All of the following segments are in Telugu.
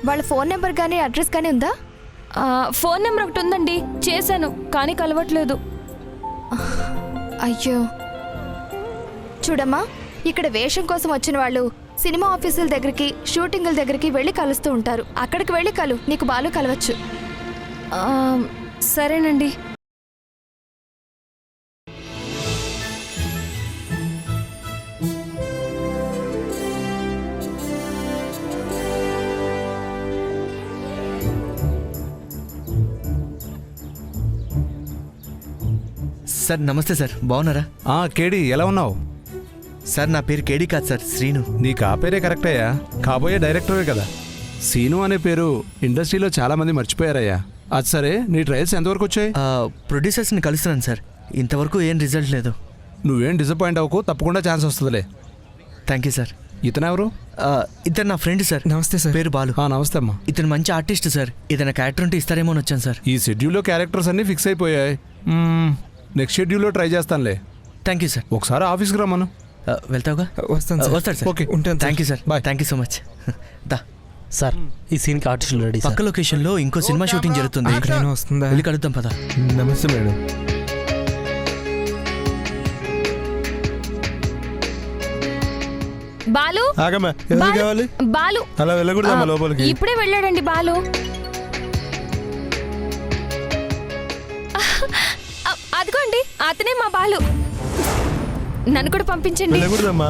వాళ్ళ ఫోన్ నెంబర్ కానీ అడ్రస్ కానీ ఉందా? ఫోన్ నెంబర్ ఒకటి ఉందండి, చేశాను కానీ కలవట్లేదు. అయ్యో చూడమ్మా, ఇక్కడ వేషం కోసం వచ్చిన వాళ్ళు సినిమా ఆఫీసుల దగ్గరికి, షూటింగుల దగ్గరికి వెళ్ళి కలుస్తూ ఉంటారు. అక్కడికి వెళ్ళి నీకు బాలు కలవచ్చు. సరేనండి. సార్ నమస్తే సార్, బాగున్నారా? కేడి ఎలా ఉన్నావు? సార్ నా పేరు కేడి కాదు సార్, శ్రీను. నీకు ఆ పేరే కరెక్టయ్యా, కాబోయే డైరెక్టరే కదా. సీను అనే పేరు ఇండస్ట్రీలో చాలామంది మర్చిపోయారయ్యా. అది సరే, నీ ట్రయల్స్ ఎంతవరకు వచ్చాయి? ప్రొడ్యూసర్స్ని కలుస్తున్నాను సార్, ఇంతవరకు ఏం రిజల్ట్ లేదు. నువ్వేం డిసప్పాయింట్ అవ్వకు, తప్పకుండా ఛాన్స్ వస్తుందిలే. Thank you sir. ఇతనెవరు? ఇతను నా ఫ్రెండ్ సార్. నమస్తే సార్. పేరు బాలు. నమస్తే అమ్మా. ఇతను మంచి ఆర్టిస్ట్ సార్, ఏదైనా క్యారెక్టర్ ఉంటే ఇస్తారేమో అని వచ్చాను సార్. ఈ షెడ్యూల్లో క్యారెక్టర్స్ అన్నీ ఫిక్స్ అయిపోయాయి. నెక్స్ట్ షెడ్యూల్లో ట్రై చేస్తానులే. Thank you sir. ఒకసారి ఆఫీస్కి రమ్మను. వెళ్తావుగా? వస్తాను సార్. వస్తాడు సార్. ఓకే, ఉంటాను. Thank you sir. Bye. Thank you so much. దా సార్, ఈ సీన్కి ఆర్టిస్టులు రెడీ. పక్క లొకేషన్లో ఇంకో సినిమా షూటింగ్ జరుగుతుంది, వస్తుందా? వెళ్ళి కలుద్దాం పదా. నమస్తే మేడం. బాలు, ఆగమ్మా, ఎవరు కావాలి? బాలు అలా వెళ్ళకూడదమ్మా లోపలికి. ఇప్పుడే వెళ్ళాడండి బాలు. అదిగోండి, అతనే మా బాలు. నన్ను కూడా పంపించండి. వెళ్ళకూడదమ్మా.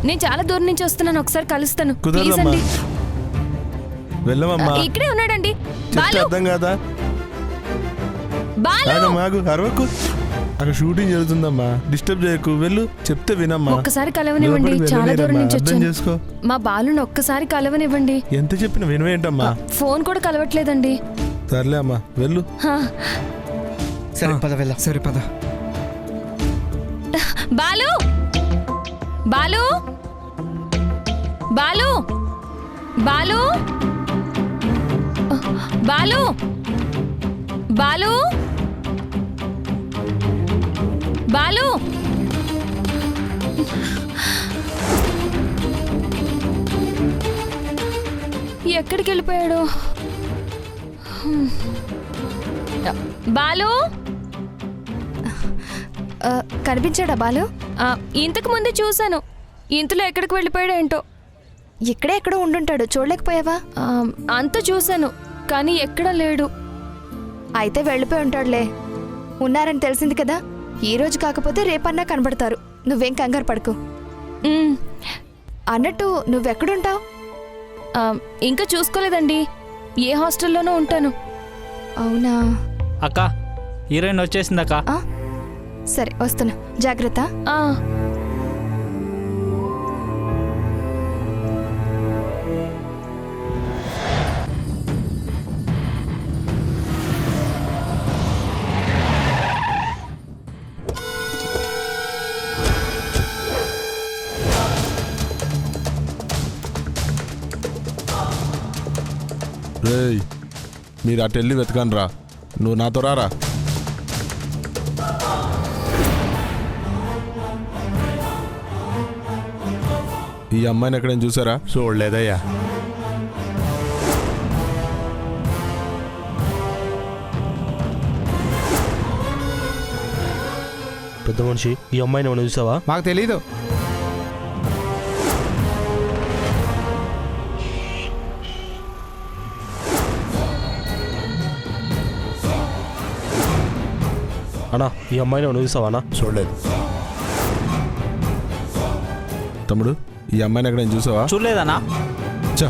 నేను చాలా దూరం నుంచి వస్తున్నాను, ఒకసారి కలుస్తాను ప్లీజ్ కుదరదమ్మా. అండి. వెళ్ళమమ్మా. ఇక్కడే ఉన్నాడండి చెప్తే బాలు. అర్థం కాదా? బాలు, ఆగమ్మా, ఆగు, అరవకు. అక్కడ షూటింగ్ జరుగుతుందమ్మా, డిస్టర్బ్ చేయకు. వెళ్ళు, చెప్తే వినమ్మా. ఒక్కసారి కలవనివ్వండి, లోపలికి చాలా దూరం వెళ్ళనీరమ్మా, నుంచి అర్థం వచ్చాను. చేసుకో. మా బాలుని ఒక్కసారి కలవనివ్వండి. ఎంత చెప్పినా వినవేంటమ్మా? ఫోన్ కూడా కలవట్లేదండి. సర్లే అమ్మా, వెళ్ళు. హా. సరే పద వెళ్దాం. సరే పద. బాలు, బాలు, బాలు, బాలు, బాలు, బాలు, బాలు. ఎక్కడికి వెళ్ళిపోయాడు? బాలు, కనిపించాడా బాలు? ఇంతకు ముందే చూశాను, ఇంతలో ఎక్కడికి వెళ్ళిపోయాడు ఏంటో. ఇక్కడే ఎక్కడో ఉండుంటాడు, చూడలేకపోయావా? అంతా చూశాను కానీ ఎక్కడా లేడు. అయితే వెళ్ళిపోయి ఉంటాడులే. ఉన్నారని తెలిసింది కదా, ఈ రోజు కాకపోతే రేపన్నా కనబడతారు. నువ్వేం కంగారు పడకు. అన్నట్టు నువ్వెక్కడుంటావు? ఇంకా చూసుకోలేదండి, ఏ హాస్టల్లోనూ ఉంటాను. అవునా? అక్క, హీరోయిన్ వచ్చేసింది అక్క. సరే వస్తున్నా, జాగ్రత్త. రేయ్, మీరు అటు వెళ్ళి వెతకండి రా. నువ్వు నాతో రారా. ఈ అమ్మాయిని ఎక్కడైనా చూసారా? చూడలేదయ్యా. పెద్ద మనిషి, ఈ అమ్మాయిని ఏమైనా చూసావా? మాకు తెలీదు. అన్నా, ఈ అమ్మాయిని ఏమైనా చూసావా? అన్నా, చూడలేదు. తమ్ముడు, ఈ అమ్మాయిని ఎక్కడైనా చూసావా? చూడలేదన్నా. చా,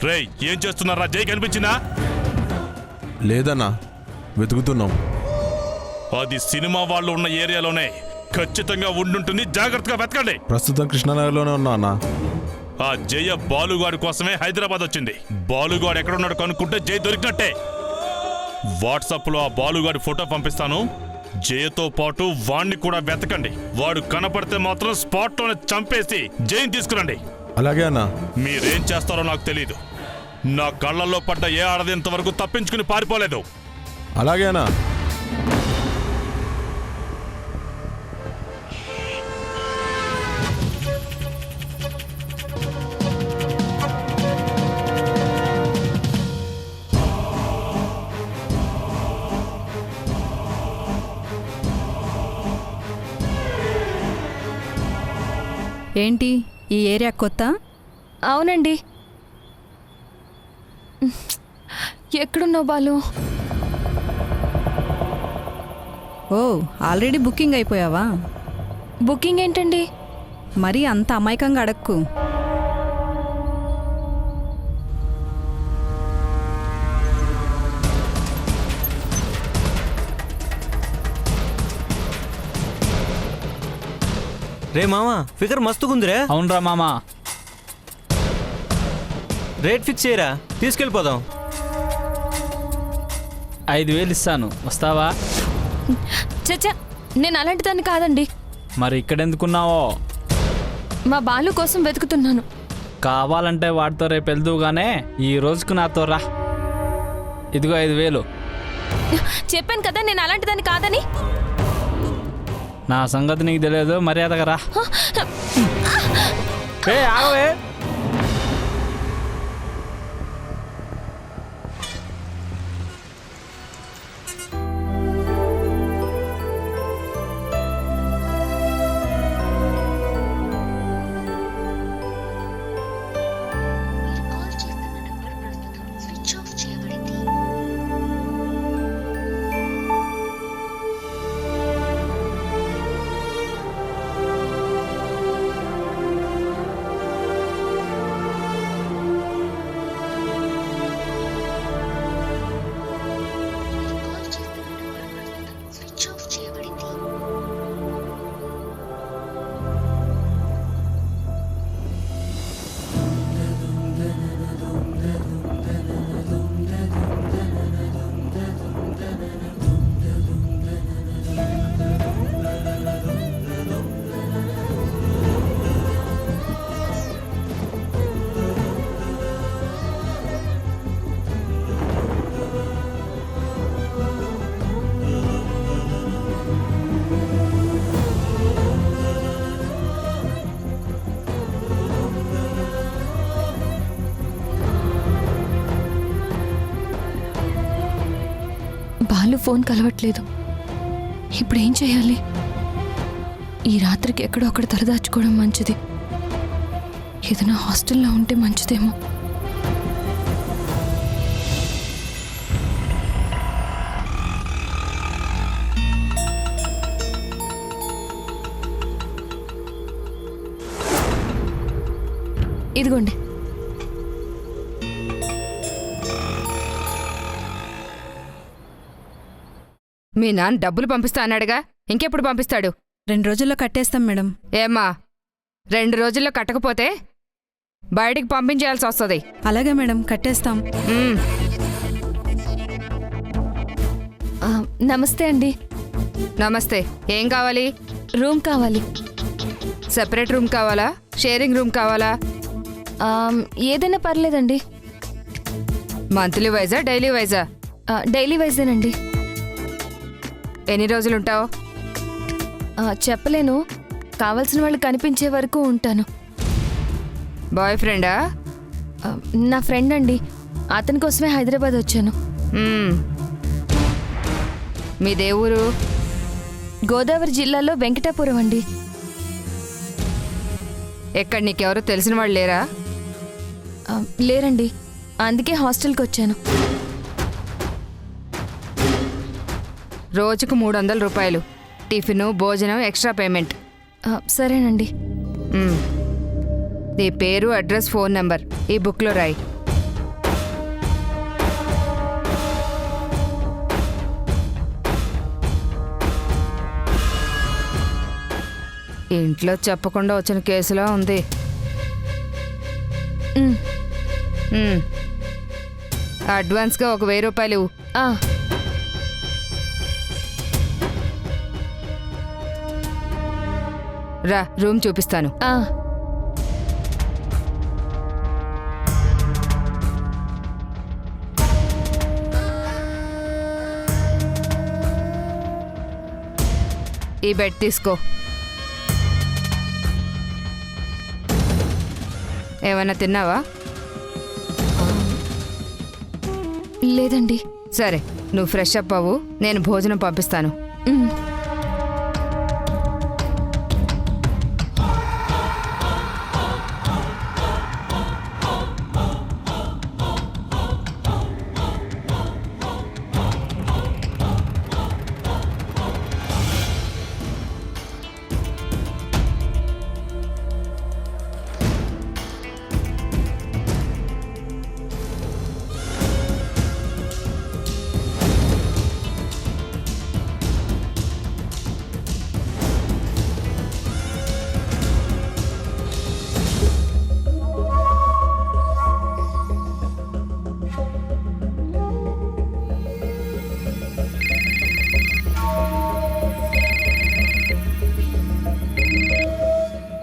రేయ్ ఏం చేస్తున్నారా? జై కనిపించిందా? లేదన్నా, వెతుకుతున్నాం. అది సినిమా వాళ్ళు ఉన్న ఏరియాలోనే ఖచ్చితంగా ఉండుంటుంది. జాగ్రత్తగా వెతకండి. ప్రస్తుతం కృష్ణానగర్లోనే ఉన్నా అన్నా. ఆ జయ బాలుగాడి కోసమే హైదరాబాద్ వచ్చింది. బాలుగాడు ఎక్కడున్నాడు కనుక్కుంటే జై దొరికినట్టే. వాట్సాప్లో ఆ బాలుగాడి ఫోటో పంపిస్తాను. జయతో పాటు వాణ్ణి కూడా వెతకండి. వాడు కనపడితే మాత్రం స్పాట్లోనే చంపేసి జైని తీసుకురండి. అలాగే అన్నా. మీరేం చేస్తారో నాకు తెలీదు. నా కళ్ళల్లో పడ్డ ఏ ఆడది ఇంతవరకు తప్పించుకుని పారిపోలేదు. అలాగే అన్నా. ఏంటి ఈ ఏరియా కొత్త? అవునండి. ఎక్కడున్నావు బాలు? ఓ, ఆల్రెడీ బుకింగ్ అయిపోయావా? బుకింగ్ ఏంటండి? మరీ అంత అమాయకంగా అడక్కు. రే మామా, ఫిగర్ మస్తుగుందిరే. అవునరా మామా. రేట్ ఫిక్స్ చేయరా, తీసుకెళ్ళిపోదాం. 5,000 ఇస్తాను, వస్తావా? చచ్చా, నేను అలాంటి దాన్ని కాదండి. మరి ఇక్కడెందుకున్నావో? మా బాలు కోసం వెతుకుతున్నాను. కావాలంటే వాడితో రేపు వెళ్దువుగానే ఈ రోజుకు నాతో రా. ఇదిగో 5,000. చెప్పాను కదా నేను అలాంటి దాన్ని కాదని. నా సంగతి నీకు తెలియదు, మర్యాదగా రా. ఆగవే. బాలు ఫోన్ కలవట్లేదు. ఇప్పుడు ఏం చేయాలి? ఈ రాత్రికి ఎక్కడో అక్కడ తలదాచుకోవడం మంచిది. ఏదైనా హాస్టల్లో ఉంటే మంచిదేమో. ఇదిగోండి. మీ నాన్న డబ్బులు పంపిస్తా అన్నాడుగా, ఇంకెప్పుడు పంపిస్తాడు? 2 రోజుల్లో కట్టేస్తాం మేడం. ఏమ్మా, 2 రోజుల్లో కట్టకపోతే బయటికి పంపించేయాల్సి వస్తుంది. అలాగే మేడం, కట్టేస్తాం. నమస్తే అండి. నమస్తే. ఏం కావాలి? రూమ్ కావాలి. సెపరేట్ రూమ్ కావాలా, షేరింగ్ రూమ్ కావాలా? ఏదైనా పర్లేదండి. మంత్లీ వైజా, డైలీ వైజా? డైలీ వైజేనండి. ఎన్ని రోజులుంటావు? చెప్పలేను. కావాల్సిన వాళ్ళు కనిపించే వరకు ఉంటాను. బాయ్ ఫ్రెండా? నా ఫ్రెండ్ అండి. అతని కోసమే హైదరాబాద్ వచ్చాను. మీ దేవురు? గోదావరి జిల్లాలో వెంకటాపురం అండి. ఎక్కడ నీకెవరో తెలిసిన వాళ్ళు లేరా? లేరండి, అందుకే హాస్టల్కి వచ్చాను. రోజుకు 300 రూపాయలు, టిఫిను, భోజనం, ఎక్స్ట్రా పేమెంట్. సరేనండి. నీ పేరు, అడ్రస్, ఫోన్ నెంబర్ ఈ బుక్లో రాయి. ఇంట్లో చెప్పకుండా వచ్చిన కేసులా ఉంది. ఉమ్, ఉమ్. అడ్వాన్స్గా ఒక 1000 రూపాయలు ఇవ్వు. ఆ, రా, రూమ్ చూపిస్తాను. ఆ. ఈ బెడ్ తీసుకో. ఏమైనా తిన్నావా? లేదండి. సరే, నువ్వు ఫ్రెష్ అప్ అవ్వు, నేను భోజనం పంపిస్తాను. ఉమ్,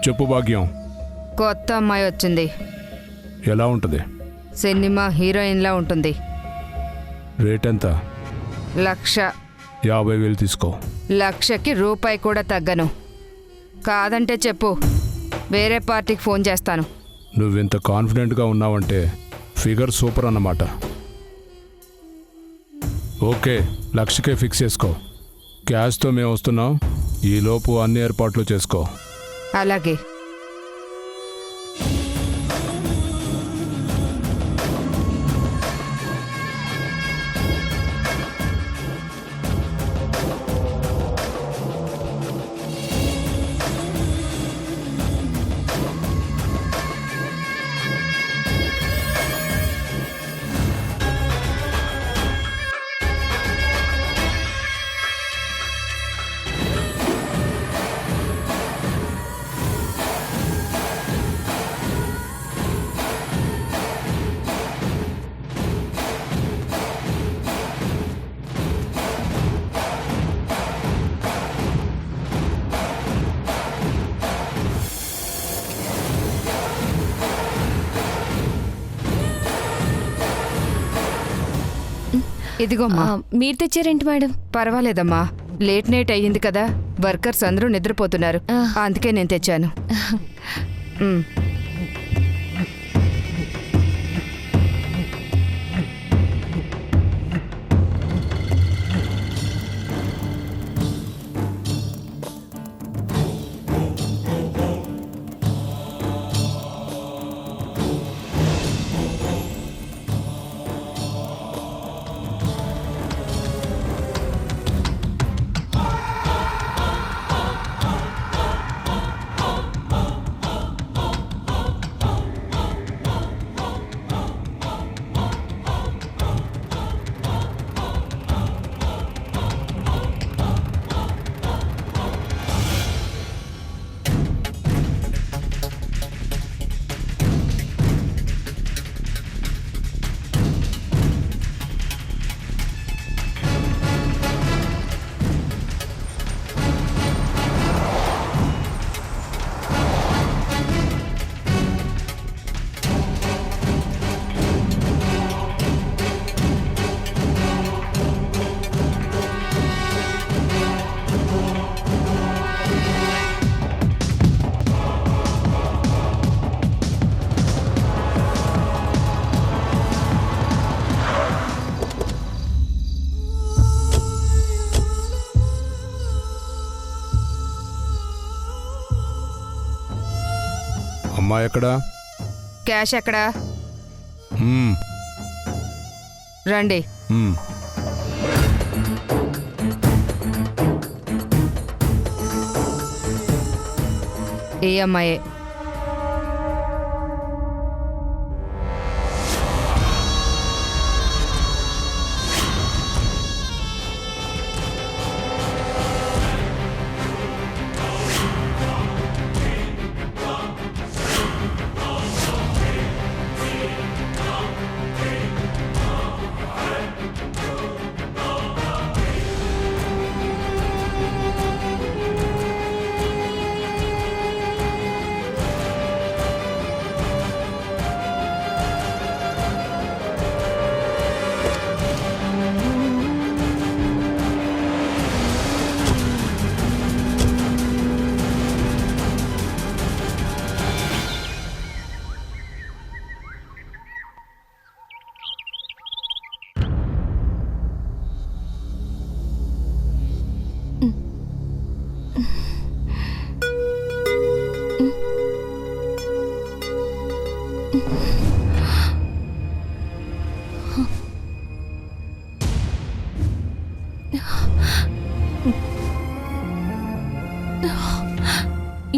చెప్పు భాగ్యం, కొత్త అమ్మాయి వచ్చింది. ఎలా ఉంటుంది? సినిమా హీరోయిన్లా ఉంటుంది. రేట్ ఎంత? 1,00,000. 50,000 తీసుకో. 1,00,000కి రూపాయి కూడా తగ్గను. కాదంటే చెప్పు, వేరే పార్టీకి ఫోన్ చేస్తాను. నువ్వింత కాన్ఫిడెంట్గా ఉన్నావంటే ఫిగర్ సూపర్ అన్నమాట. ఓకే, 1,00,000కే ఫిక్స్ చేసుకో. క్యాష్తో మేము వస్తున్నాం, ఈలోపు అన్ని ఏర్పాట్లు చేసుకో. అలాగే. ఇదిగోమ్మా. మీరు తెచ్చారేంటి మేడం? పర్వాలేదమ్మా, లేట్ నైట్ అయ్యింది కదా, వర్కర్స్ అందరూ నిద్రపోతున్నారు, అందుకే నేను తెచ్చాను. ఉమ్. అమ్మాయి ఎక్కడా? క్యాష్ ఎక్కడా? మ్మ్. రండి. మ్మ్. ఈ అమ్మాయే.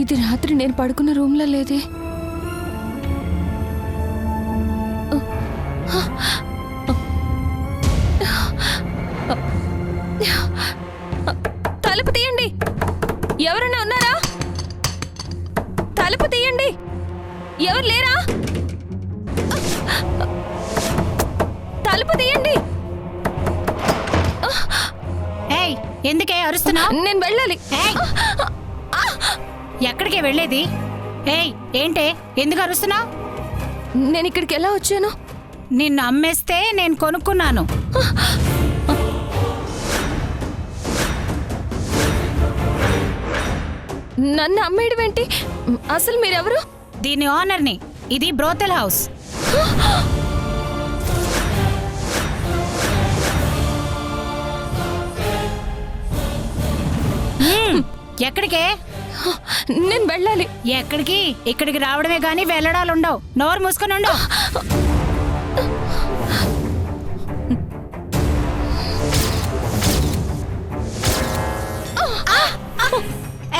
ఇది రాత్రి నేను పడుకున్న రూమ్లో లేదే. తలుపు తీయండి. ఎవరైనా ఉన్నారా? తలుపు తీయండి. ఎవరు లేరా? తలుపు తీయండి. ఏయ్, ఎందుకే అరుస్తున్నావు? నేను వెళ్ళాలి. ఏయ్, ఎక్కడికే వెళ్ళేది? ఏయ్, ఏంటే ఎందుకు అరుస్తున్నావు? నేను ఇక్కడికి ఎలా వచ్చాను? నిన్ను అమ్మేస్తే నేను కొనుక్కున్నాను. నన్ను అమ్మేయడం ఏంటి? అసలు మీరెవరు? దీని ఓనర్ని. ఇది బ్రోతెల్ హౌస్. ఎక్కడికే? నేను వెళ్ళాలి. ఎక్కడికి? ఇక్కడికి రావడమే గాని వెళ్ళడాలు ఉండవు. నోరు మూసుకొని ఉండవు.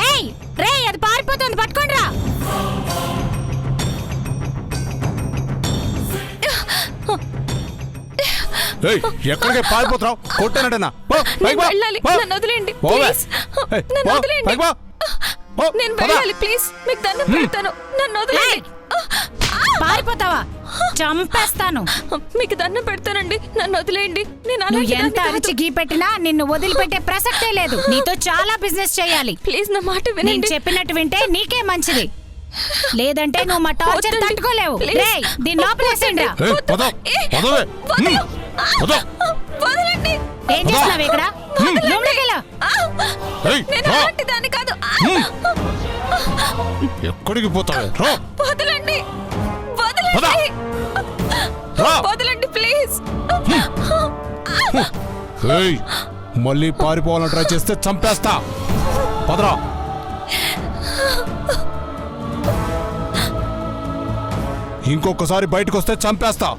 ఏయ్ రే, అది పారిపోతుంది, పట్టుకోండి రా. ఏయ్, ఎక్కడికి పారిపోతున్నావు? కొట్టానంటేనా? నేను వెళ్ళాలి. నన్ను వదిలేయండి ప్లీజ్. నన్ను వదిలేయండి. నేను వెళ్ళాలి ప్లీజ్. మీకు దండం పెడతాను. నన్ను వదిలేయండి. పారిపోతావా? చంపేస్తాను. మీకు దండం పెడతానండి. నన్ను వదిలేయండి. నేను నువ్వు అలాంటి ఎంత దాన్ని అరిచి కాదు. గీ పెట్టినా నిన్ను వదిలిపెట్టే ప్రసక్తే లేదు. నీతో చాలా బిజినెస్ చేయాలి. ప్లీజ్ నా మాట నేను వినండి. చెప్పినట్టు వింటే నీకే మంచిది. లేదంటే నువ్వు మా టార్చర్ వద్దండి. తట్టుకోలేవు. ప్లీజ్. రేయ్, దీన్ని లోపలేసేయండి రా. ఏయ్, పద, పదవే. వదలు. పద. వదలండి. ఏం చేస్తున్నావు ఇక్కడ? లోపలికి వెళ్ళు. ఏయ్, నేను రా. అలాంటి దాన్ని కాదు. ఎక్కడికి పోతావే? రా. వదలండి. పద. వదలండి. రా. వదలండి ప్లీజ్. ఏయ్, మళ్ళీ పారిపోవాలని ట్రై చేస్తే చంపేస్తా. పదరా. ఇంకొకసారి బయటకు వస్తే చంపేస్తా.